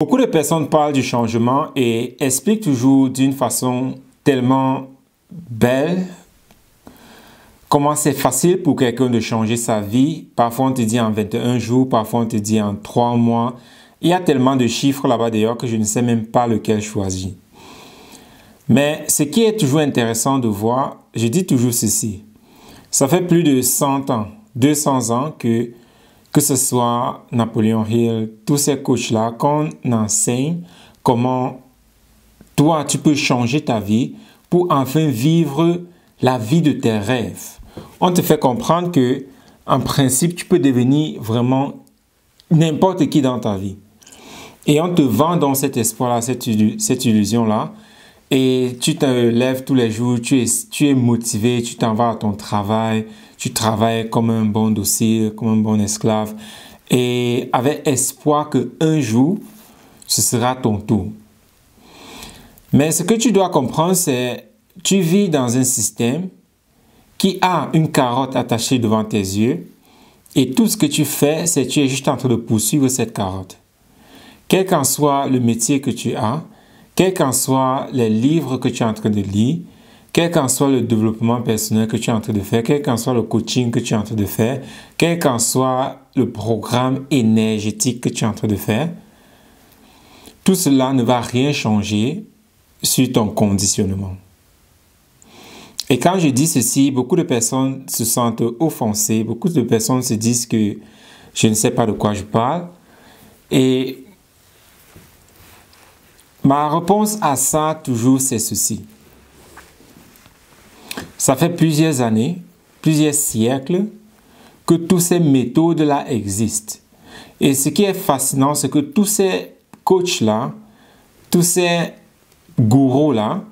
Beaucoup de personnes parlent du changement et expliquent toujours d'une façon tellement belle comment c'est facile pour quelqu'un de changer sa vie. Parfois on te dit en 21 jours, parfois on te dit en 3 mois. Il y a tellement de chiffres là-bas d'ailleurs que je ne sais même pas lequel choisir. Mais ce qui est toujours intéressant de voir, je dis toujours ceci. Ça fait plus de 100 ans, 200 ans que ce soit Napoleon Hill, tous ces coachs-là, qu'on enseigne comment toi, tu peux changer ta vie pour enfin vivre la vie de tes rêves. On te fait comprendre que, en principe, tu peux devenir vraiment n'importe qui dans ta vie. Et on te vend dans cet espoir-là, cette illusion-là. Et tu te lèves tous les jours, tu es motivé, tu t'en vas à ton travail, tu travailles comme un bon dossier, comme un bon esclave, et avec espoir qu'un jour, ce sera ton tour. Mais ce que tu dois comprendre, c'est que tu vis dans un système qui a une carotte attachée devant tes yeux, et tout ce que tu fais, c'est que tu es juste en train de poursuivre cette carotte. Quel qu'en soit le métier que tu as, quels qu'en soient les livres que tu es en train de lire, quel qu'en soit le développement personnel que tu es en train de faire, quel qu'en soit le coaching que tu es en train de faire, quel qu'en soit le programme énergétique que tu es en train de faire, tout cela ne va rien changer sur ton conditionnement. Et quand je dis ceci, beaucoup de personnes se sentent offensées, beaucoup de personnes se disent que je ne sais pas de quoi je parle. Et ma réponse à ça, toujours, c'est ceci. Ça fait plusieurs années, plusieurs siècles, que toutes ces méthodes-là existent. Et ce qui est fascinant, c'est que tous ces coachs-là, tous ces gourous-là,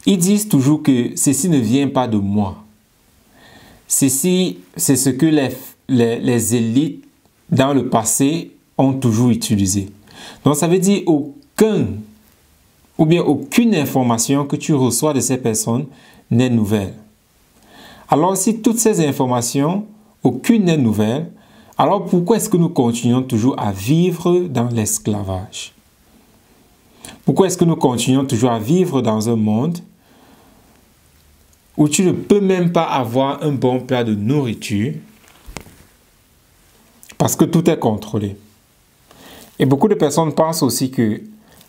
ils disent toujours que ceci ne vient pas de moi. Ceci, c'est ce que les élites dans le passé ont toujours utilisé. Donc ça veut dire aucune information que tu reçois de ces personnes n'est nouvelle. Alors si toutes ces informations, aucune n'est nouvelle, alors pourquoi est-ce que nous continuons toujours à vivre dans l'esclavage? Pourquoi est-ce que nous continuons toujours à vivre dans un monde où tu ne peux même pas avoir un bon plat de nourriture parce que tout est contrôlé? Et beaucoup de personnes pensent aussi que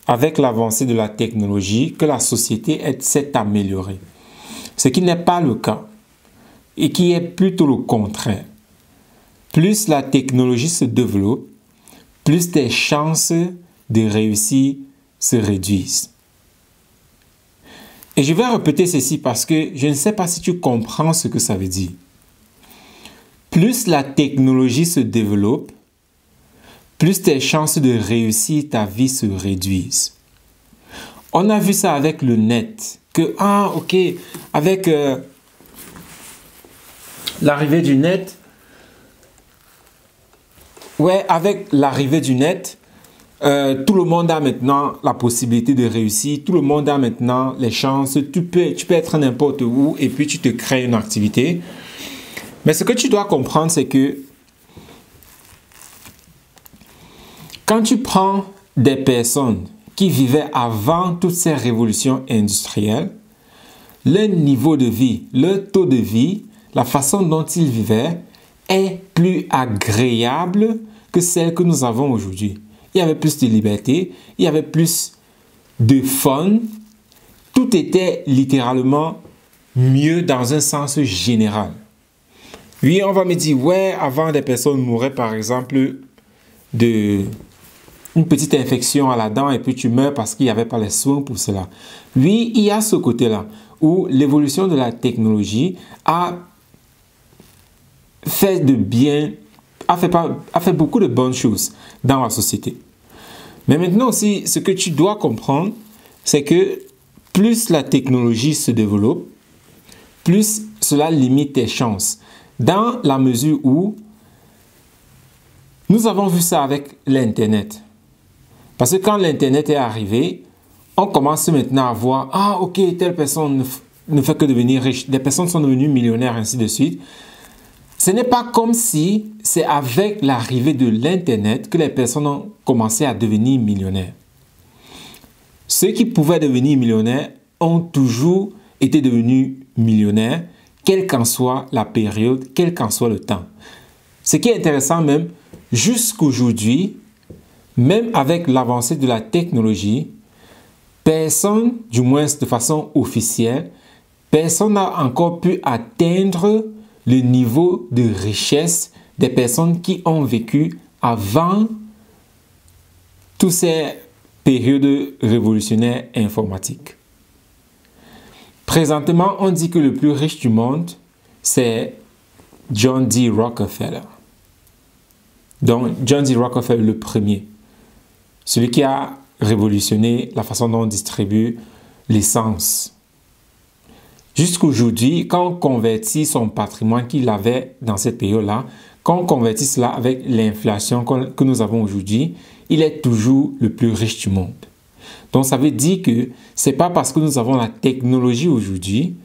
avec l'avancée de la technologie, que la société s'est améliorée. Ce qui n'est pas le cas et qui est plutôt le contraire. Plus la technologie se développe, plus tes chances de réussir se réduisent. Et je vais répéter ceci parce que je ne sais pas si tu comprends ce que ça veut dire. Plus la technologie se développe, plus tes chances de réussir ta vie se réduisent. On a vu ça avec le net. Avec l'arrivée du net, tout le monde a maintenant la possibilité de réussir, tout le monde a maintenant les chances, tu peux être n'importe où et puis tu te crées une activité. Mais ce que tu dois comprendre, c'est que quand tu prends des personnes qui vivaient avant toutes ces révolutions industrielles, leur niveau de vie, leur taux de vie, la façon dont ils vivaient est plus agréable que celle que nous avons aujourd'hui. Il y avait plus de liberté, il y avait plus de fun. Tout était littéralement mieux dans un sens général. Oui, on va me dire, ouais, avant des personnes mouraient par exemple d'une petite infection à la dent et puis tu meurs parce qu'il n'y avait pas les soins pour cela. Oui, il y a ce côté-là où l'évolution de la technologie a fait beaucoup de bonnes choses dans la société. Mais maintenant aussi, ce que tu dois comprendre, c'est que plus la technologie se développe, plus cela limite tes chances. Dans la mesure où nous avons vu ça avec l'Internet. Parce que quand l'Internet est arrivé, on commence maintenant à voir, telle personne ne fait que devenir riche, des personnes sont devenues millionnaires, ainsi de suite. ce n'est pas comme si c'est avec l'arrivée de l'Internet que les personnes ont commencé à devenir millionnaires. Ceux qui pouvaient devenir millionnaires ont toujours été devenus millionnaires, quelle qu'en soit la période, quel qu'en soit le temps. Ce qui est intéressant même, jusqu'aujourd'hui, même avec l'avancée de la technologie, personne, du moins de façon officielle, personne n'a encore pu atteindre le niveau de richesse des personnes qui ont vécu avant toutes ces périodes révolutionnaires informatiques. Présentement, on dit que le plus riche du monde, c'est John D. Rockefeller. Donc, John D. Rockefeller, le premier. Celui qui a révolutionné la façon dont on distribue l'essence. Jusqu'aujourd'hui, quand on convertit son patrimoine qu'il avait dans cette période-là, quand on convertit cela avec l'inflation que nous avons aujourd'hui, il est toujours le plus riche du monde. Donc, ça veut dire que ce n'est pas parce que nous avons la technologie aujourd'hui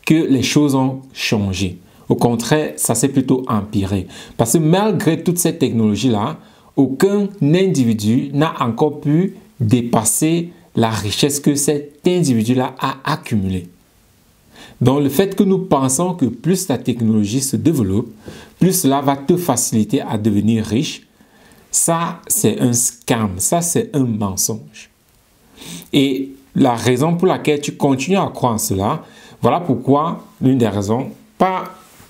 que les choses ont changé. Au contraire, ça s'est plutôt empiré. Parce que malgré toute cette technologie-là, aucun individu n'a encore pu dépasser la richesse que cet individu-là a accumulée. Donc, le fait que nous pensons que plus la technologie se développe, plus cela va te faciliter à devenir riche, ça, c'est un scam, ça, c'est un mensonge. Et la raison pour laquelle tu continues à croire en cela, voilà pourquoi, l'une des raisons, pas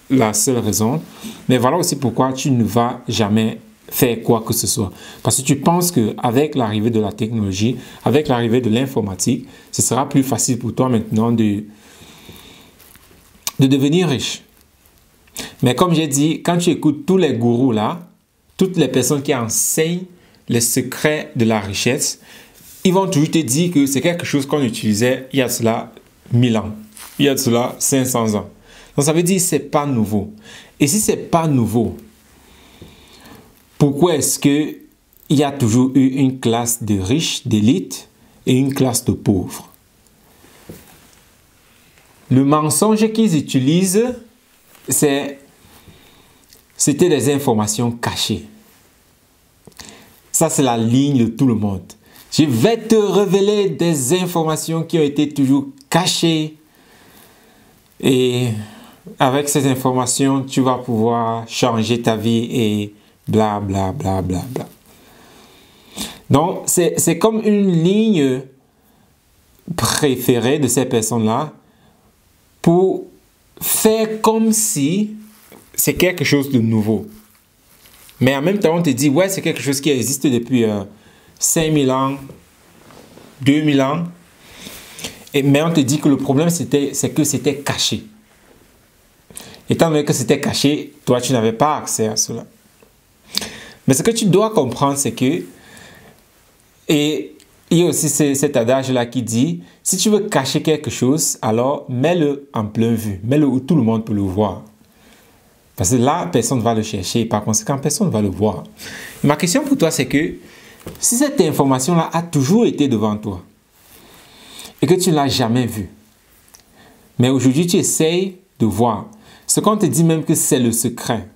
la seule raison, mais voilà aussi pourquoi tu ne vas jamais faire quoi que ce soit. Parce que tu penses qu'avec l'arrivée de la technologie, avec l'arrivée de l'informatique, ce sera plus facile pour toi maintenant de devenir riche. Mais comme j'ai dit, quand tu écoutes tous les gourous là, toutes les personnes qui enseignent les secrets de la richesse, ils vont toujours te dire que c'est quelque chose qu'on utilisait il y a cela 1000 ans, il y a cela 500 ans. Donc ça veut dire que ce n'est pas nouveau. Et si ce n'est pas nouveau, pourquoi est-ce qu'il y a toujours eu une classe de riches, d'élite, et une classe de pauvres? Le mensonge qu'ils utilisent, c'était des informations cachées. Ça, c'est la ligne de tout le monde. Je vais te révéler des informations qui ont été toujours cachées. Et avec ces informations, tu vas pouvoir changer ta vie et bla bla bla bla bla. Donc, c'est comme une ligne préférée de ces personnes-là pour faire comme si c'est quelque chose de nouveau. Mais en même temps, on te dit, ouais, c'est quelque chose qui existe depuis 5000 ans, 2000 ans. Mais on te dit que le problème, c'est que c'était caché. Étant donné que c'était caché, toi, tu n'avais pas accès à cela. Mais ce que tu dois comprendre, c'est que, et il y a aussi cet adage-là qui dit, si tu veux cacher quelque chose, alors mets-le en pleine vue, mets-le où tout le monde peut le voir. Parce que là, personne ne va le chercher et par conséquent, personne ne va le voir. Et ma question pour toi, c'est que si cette information-là a toujours été devant toi et que tu ne l'as jamais vue, mais aujourd'hui, tu essayes de voir ce qu'on te dit même que c'est le secret.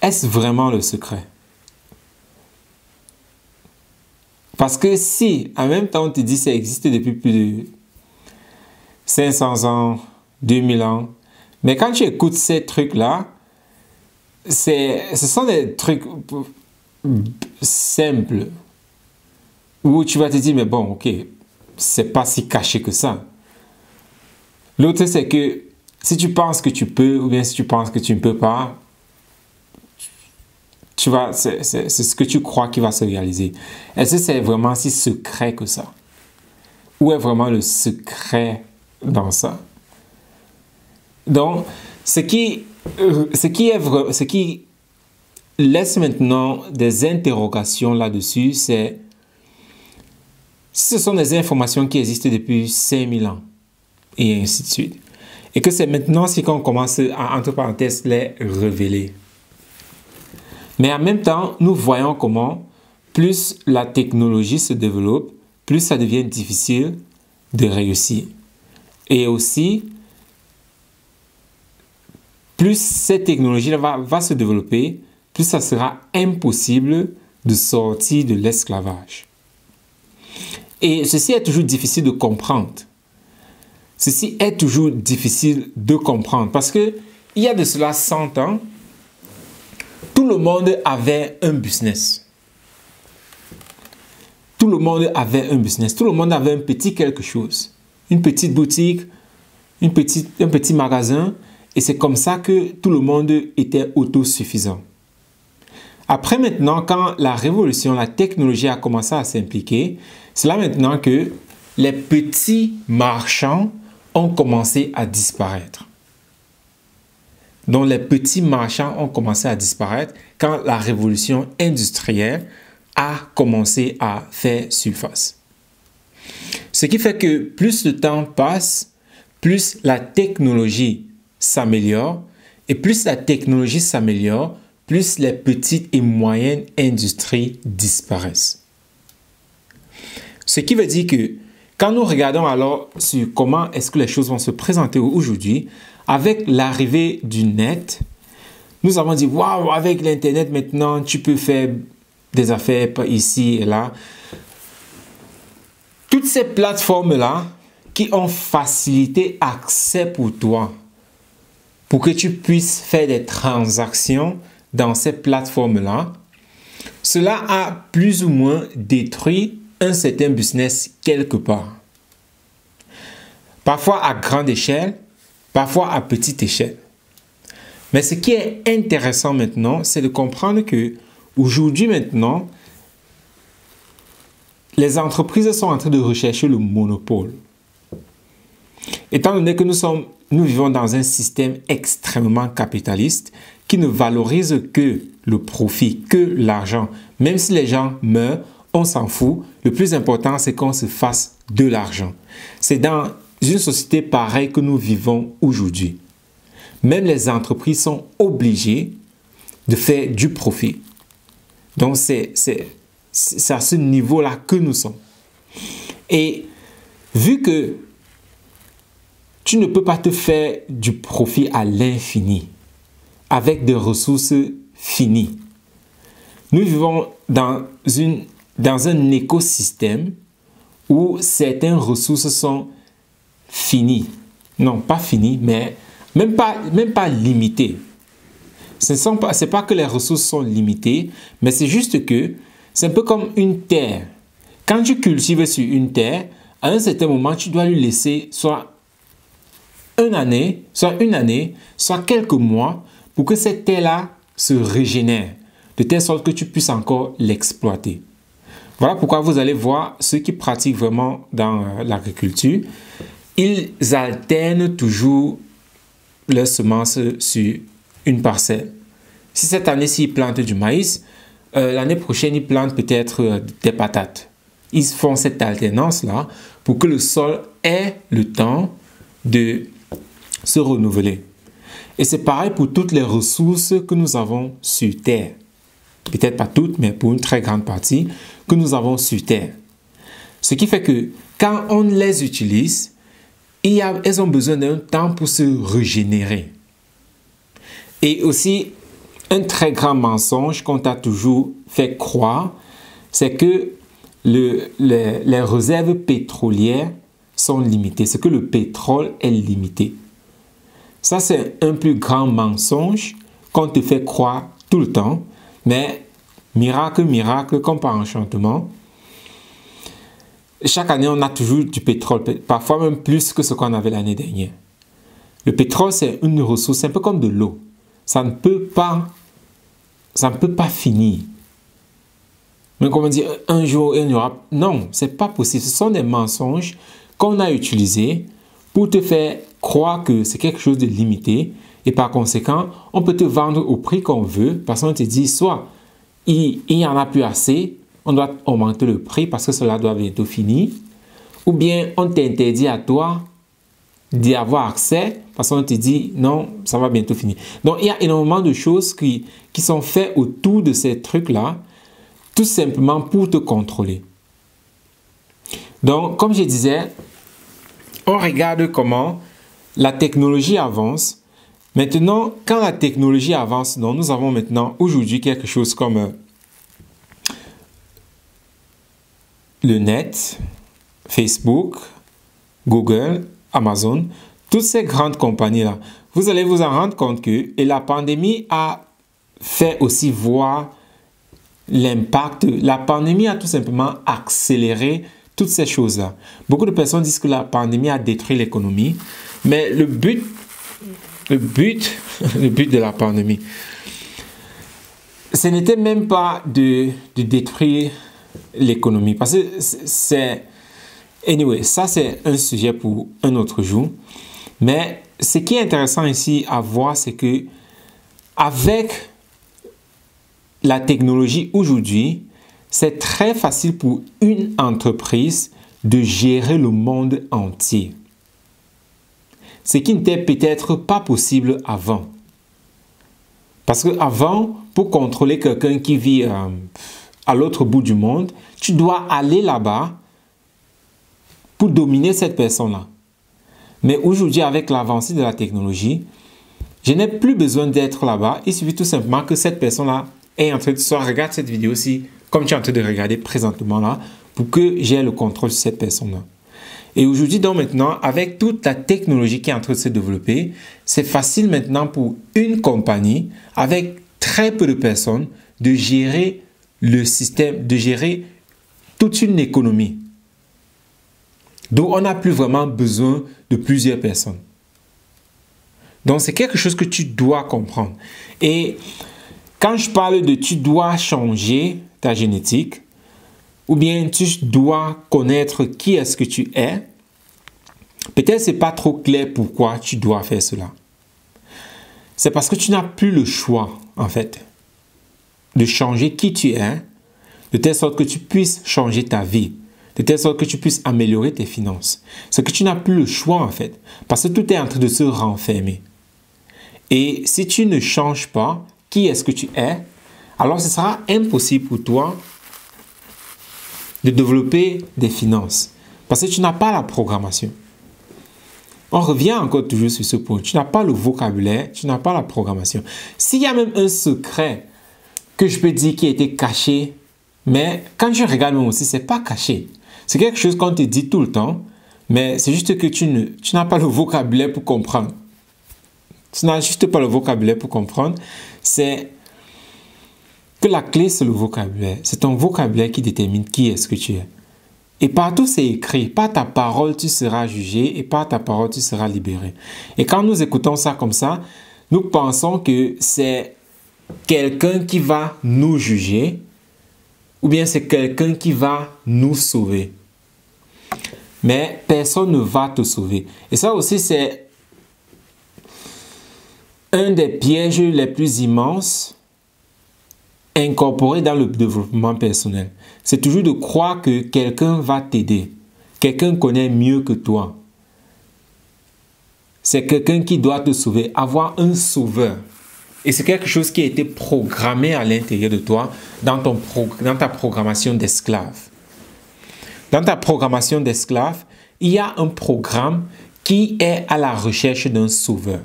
Est-ce vraiment le secret? Parce que si, en même temps, on te dit que ça existe depuis plus de 500 ans, 2000 ans, mais quand tu écoutes ces trucs-là, ce sont des trucs simples où tu vas te dire, mais bon, ok, c'est pas si caché que ça. L'autre, c'est que si tu penses que tu peux ou bien si tu penses que tu ne peux pas, c'est ce que tu crois qui va se réaliser. Est-ce que c'est vraiment si secret que ça? Où est vraiment le secret dans ça? Donc, ce qui laisse maintenant des interrogations là-dessus, c'est si ce sont des informations qui existent depuis 5000 ans et ainsi de suite. Et que c'est maintenant si qu'on commence à, entre parenthèses, les révéler. Mais en même temps, nous voyons comment plus la technologie se développe, plus ça devient difficile de réussir. Et aussi, plus cette technologie va se développer, plus ça sera impossible de sortir de l'esclavage. Et ceci est toujours difficile de comprendre. Ceci est toujours difficile de comprendre parce que il y a de cela 100 ans, tout le monde avait un business. Tout le monde avait un business. Tout le monde avait un petit quelque chose. Une petite boutique, un petit magasin. Et c'est comme ça que tout le monde était autosuffisant. Après maintenant, quand la révolution, la technologie a commencé à s'impliquer, c'est là maintenant que les petits marchands ont commencé à disparaître. Donc les petits marchands ont commencé à disparaître quand la révolution industrielle a commencé à faire surface. Ce qui fait que plus le temps passe, plus la technologie s'améliore et plus la technologie s'améliore, plus les petites et moyennes industries disparaissent. Ce qui veut dire que quand nous regardons alors sur comment est-ce que les choses vont se présenter aujourd'hui, avec l'arrivée du net, nous avons dit, waouh, avec l'Internet maintenant, tu peux faire des affaires ici et là. Toutes ces plateformes-là qui ont facilité accès pour toi, pour que tu puisses faire des transactions dans ces plateformes-là, cela a plus ou moins détruit un certain business quelque part. Parfois à grande échelle, parfois à petite échelle. Mais ce qui est intéressant maintenant, c'est de comprendre que aujourd'hui maintenant, les entreprises sont en train de rechercher le monopole. Étant donné que nous vivons dans un système extrêmement capitaliste qui ne valorise que le profit, que l'argent. Même si les gens meurent, on s'en fout. Le plus important, c'est qu'on se fasse de l'argent. C'est dans une société pareille que nous vivons aujourd'hui. Même les entreprises sont obligées de faire du profit. Donc, c'est à ce niveau-là que nous sommes. Et vu que tu ne peux pas te faire du profit à l'infini avec des ressources finies. Nous vivons dans un écosystème où certaines ressources sont finies. Non, pas finies, mais même pas limitées. Ce n'est pas que les ressources sont limitées, mais c'est juste que c'est un peu comme une terre. Quand tu cultives sur une terre, à un certain moment, tu dois lui laisser soit une année, soit quelques mois pour que cette terre-là se régénère, de telle sorte que tu puisses encore l'exploiter. Voilà pourquoi vous allez voir ceux qui pratiquent vraiment dans l'agriculture, ils alternent toujours leurs semences sur une parcelle. Si cette année-ci ils plantent du maïs, l'année prochaine ils plantent peut-être des patates. Ils font cette alternance-là pour que le sol ait le temps de se renouveler. Et c'est pareil pour toutes les ressources que nous avons sur Terre. Peut-être pas toutes, mais pour une très grande partie que nous avons sur Terre. Ce qui fait que quand on les utilise, elles ont besoin d'un temps pour se régénérer. Et aussi, un très grand mensonge qu'on t'a toujours fait croire, c'est que les réserves pétrolières sont limitées. C'est que le pétrole est limité. Ça, c'est un plus grand mensonge qu'on te fait croire tout le temps. Mais miracle, miracle, comme par enchantement, chaque année, on a toujours du pétrole, parfois même plus que ce qu'on avait l'année dernière. Le pétrole, c'est une ressource, c'est un peu comme de l'eau. Ça ne peut pas finir. Mais comment dire, un jour, il y aura... Non, ce n'est pas possible. Ce sont des mensonges qu'on a utilisés pour te faire croire que c'est quelque chose de limité. Et par conséquent, on peut te vendre au prix qu'on veut parce qu'on te dit soit il n'y en a plus assez, on doit augmenter le prix parce que cela doit bientôt finir. Ou bien on t'interdit à toi d'y avoir accès parce qu'on te dit non, ça va bientôt finir. Donc il y a énormément de choses qui sont faites autour de ces trucs-là, tout simplement pour te contrôler. Donc comme je disais, on regarde comment la technologie avance, Maintenant, quand la technologie avance, donc nous avons maintenant aujourd'hui quelque chose comme le net, Facebook, Google, Amazon, toutes ces grandes compagnies-là. Vous allez vous en rendre compte que la pandémie a fait aussi voir l'impact. La pandémie a tout simplement accéléré toutes ces choses-là. Beaucoup de personnes disent que la pandémie a détruit l'économie, mais le but de la pandémie, ce n'était même pas de détruire l'économie. Parce que c'est... Anyway, ça c'est un sujet pour un autre jour. Mais ce qui est intéressant ici à voir, c'est que avec la technologie aujourd'hui, c'est très facile pour une entreprise de gérer le monde entier. Ce qui n'était peut-être pas possible avant. Parce qu'avant, pour contrôler quelqu'un qui vit à l'autre bout du monde, tu dois aller là-bas pour dominer cette personne-là. Mais aujourd'hui, avec l'avancée de la technologie, je n'ai plus besoin d'être là-bas. Il suffit tout simplement que cette personne-là est en train de soit regarde cette vidéo-ci, comme tu es en train de regarder présentement là, pour que j'ai le contrôle sur cette personne-là. Et aujourd'hui, donc maintenant, avec toute la technologie qui est en train de se développer, c'est facile maintenant pour une compagnie, avec très peu de personnes, de gérer le système, de gérer toute une économie. Donc, on n'a plus vraiment besoin de plusieurs personnes. Donc, c'est quelque chose que tu dois comprendre. Et quand je parle de tu dois changer ta génétique, ou bien tu dois connaître qui est-ce que tu es, peut-être ce n'est pas trop clair pourquoi tu dois faire cela. C'est parce que tu n'as plus le choix, en fait, de changer qui tu es, de telle sorte que tu puisses changer ta vie, de telle sorte que tu puisses améliorer tes finances. C'est que tu n'as plus le choix, en fait, parce que tout est en train de se renfermer. Et si tu ne changes pas qui est-ce que tu es, alors ce sera impossible pour toi de développer des finances. Parce que tu n'as pas la programmation. On revient encore toujours sur ce point. Tu n'as pas le vocabulaire, tu n'as pas la programmation. S'il y a même un secret que je peux dire qui a été caché, mais quand je regarde même aussi, ce n'est pas caché. C'est quelque chose qu'on te dit tout le temps, mais c'est juste que tu n'as pas le vocabulaire pour comprendre. Tu n'as juste pas le vocabulaire pour comprendre. C'est que la clé, c'est le vocabulaire. C'est ton vocabulaire qui détermine qui est-ce que tu es. Et partout, c'est écrit. Par ta parole, tu seras jugé et par ta parole, tu seras libéré. Et quand nous écoutons ça comme ça, nous pensons que c'est quelqu'un qui va nous juger ou bien c'est quelqu'un qui va nous sauver. Mais personne ne va te sauver. Et ça aussi, c'est un des pièges les plus immenses incorporés dans le développement personnel. C'est toujours de croire que quelqu'un va t'aider. Quelqu'un connaît mieux que toi. C'est quelqu'un qui doit te sauver. Avoir un sauveur. Et c'est quelque chose qui a été programmé à l'intérieur de toi dans ta programmation d'esclave. Dans ta programmation d'esclave, il y a un programme qui est à la recherche d'un sauveur.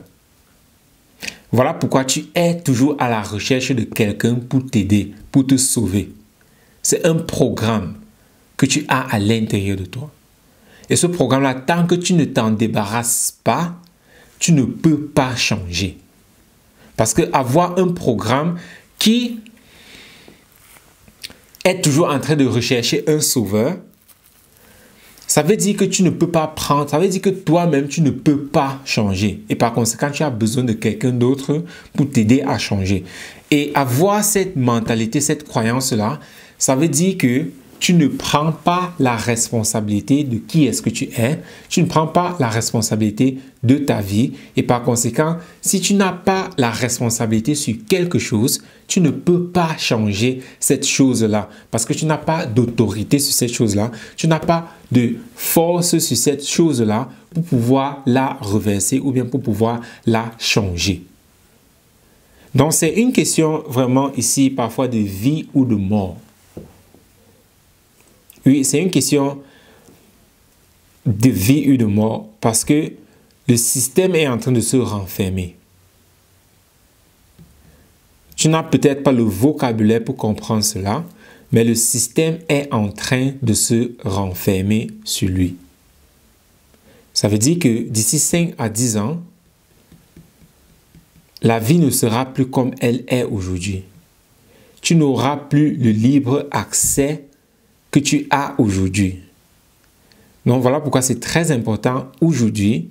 Voilà pourquoi tu es toujours à la recherche de quelqu'un pour t'aider, pour te sauver. C'est un programme que tu as à l'intérieur de toi. Et ce programme-là, tant que tu ne t'en débarrasses pas, tu ne peux pas changer. Parce qu'avoir un programme qui est toujours en train de rechercher un sauveur, ça veut dire que tu ne peux pas prendre, ça veut dire que toi-même, tu ne peux pas changer. Et par conséquent, tu as besoin de quelqu'un d'autre pour t'aider à changer. Et avoir cette mentalité, cette croyance-là, ça veut dire que tu ne prends pas la responsabilité de qui est-ce que tu es. Tu ne prends pas la responsabilité de ta vie. Et par conséquent, si tu n'as pas la responsabilité sur quelque chose, tu ne peux pas changer cette chose-là. Parce que tu n'as pas d'autorité sur cette chose-là. Tu n'as pas de force sur cette chose-là pour pouvoir la reverser ou bien pour pouvoir la changer. Donc, c'est une question vraiment ici, parfois de vie ou de mort. Oui, c'est une question de vie ou de mort parce que le système est en train de se renfermer. Tu n'as peut-être pas le vocabulaire pour comprendre cela, mais le système est en train de se renfermer sur lui. Ça veut dire que d'ici 5 à 10 ans, la vie ne sera plus comme elle est aujourd'hui. Tu n'auras plus le libre accès que tu as aujourd'hui. Donc voilà pourquoi c'est très important aujourd'hui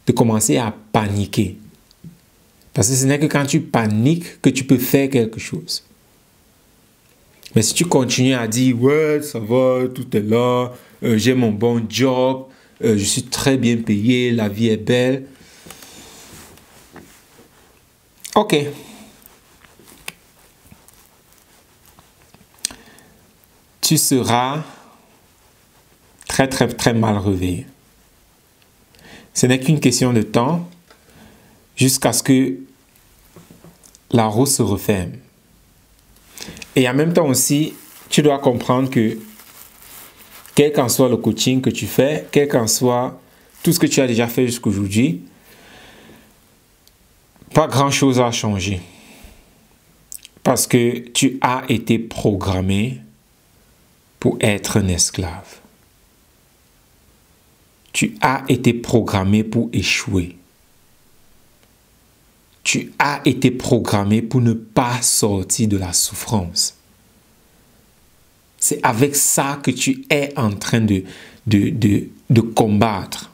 de commencer à paniquer. Parce que ce n'est que quand tu paniques que tu peux faire quelque chose. Mais si tu continues à dire « Ouais, ça va, tout est là, j'ai mon bon job, je suis très bien payé, la vie est belle. » Ok. Tu seras très mal réveillé. Ce n'est qu'une question de temps jusqu'à ce que la roue se referme. Et en même temps aussi, tu dois comprendre que quel qu'en soit le coaching que tu fais, quel qu'en soit tout ce que tu as déjà fait jusqu'aujourd'hui, pas grand-chose a changé. Parce que tu as été programmé pour être un esclave. Tu as été programmé pour échouer. Tu as été programmé pour ne pas sortir de la souffrance. C'est avec ça que tu es en train de combattre.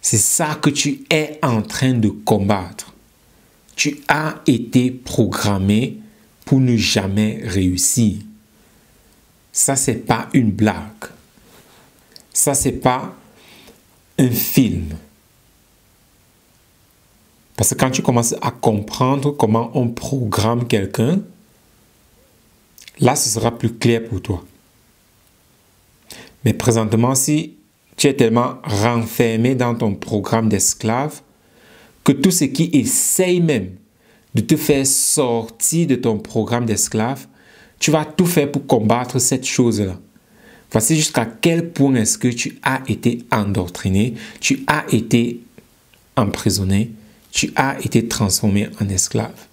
C'est ça que tu es en train de combattre. Tu as été programmé pour ne jamais réussir. Ça, c'est pas une blague. Ça, c'est pas un film. Parce que quand tu commences à comprendre comment on programme quelqu'un, là, ce sera plus clair pour toi. Mais présentement, si tu es tellement renfermé dans ton programme d'esclave, que tout ce qui essaye même de te faire sortir de ton programme d'esclave, tu vas tout faire pour combattre cette chose-là. Voici jusqu'à quel point est-ce que tu as été endoctriné, tu as été emprisonné, tu as été transformé en esclave.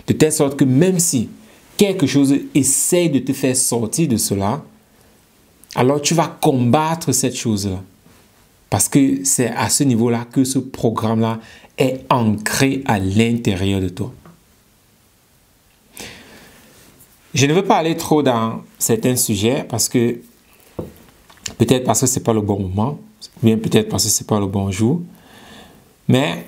De telle sorte que même si quelque chose essaye de te faire sortir de cela, alors tu vas combattre cette chose-là. Parce que c'est à ce niveau-là que ce programme-là est ancré à l'intérieur de toi. Je ne veux pas aller trop dans certains sujets parce que peut-être parce que ce n'est pas le bon moment, ou bien peut-être parce que ce n'est pas le bon jour. Mais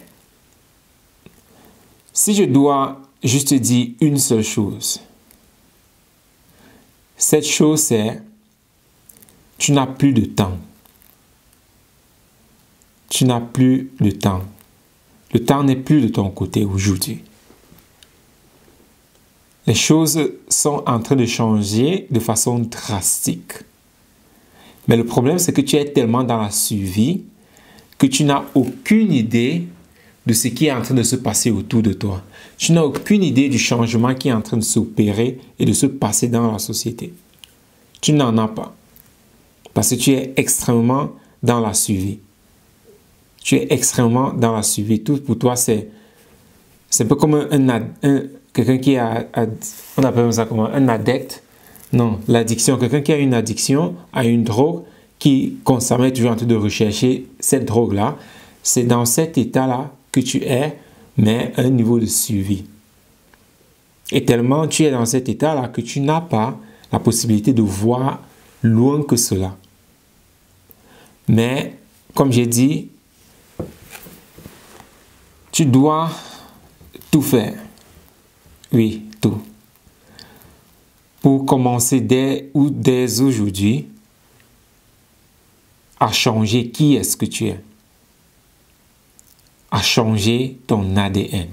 si je dois juste te dire une seule chose, cette chose c'est tu n'as plus de temps. Tu n'as plus de temps. Le temps n'est plus de ton côté aujourd'hui. Les choses sont en train de changer de façon drastique. Mais le problème, c'est que tu es tellement dans la survie que tu n'as aucune idée de ce qui est en train de se passer autour de toi. Tu n'as aucune idée du changement qui est en train de s'opérer et de se passer dans la société. Tu n'en as pas. Parce que tu es extrêmement dans la survie. Tu es extrêmement dans la survie. Tout pour toi, c'est un peu comme quelqu'un qui a, on appelle ça comment, un addict. Non, l'addiction. Quelqu'un qui a une addiction à une drogue qui constamment est toujours en train de rechercher cette drogue-là. C'est dans cet état-là que tu es, mais à un niveau de survie. Et tellement tu es dans cet état-là que tu n'as pas la possibilité de voir loin que cela. Mais, comme j'ai dit, tu dois tout faire. Oui, tout. Pour commencer dès aujourd'hui à changer qui est-ce que tu es. À changer ton ADN.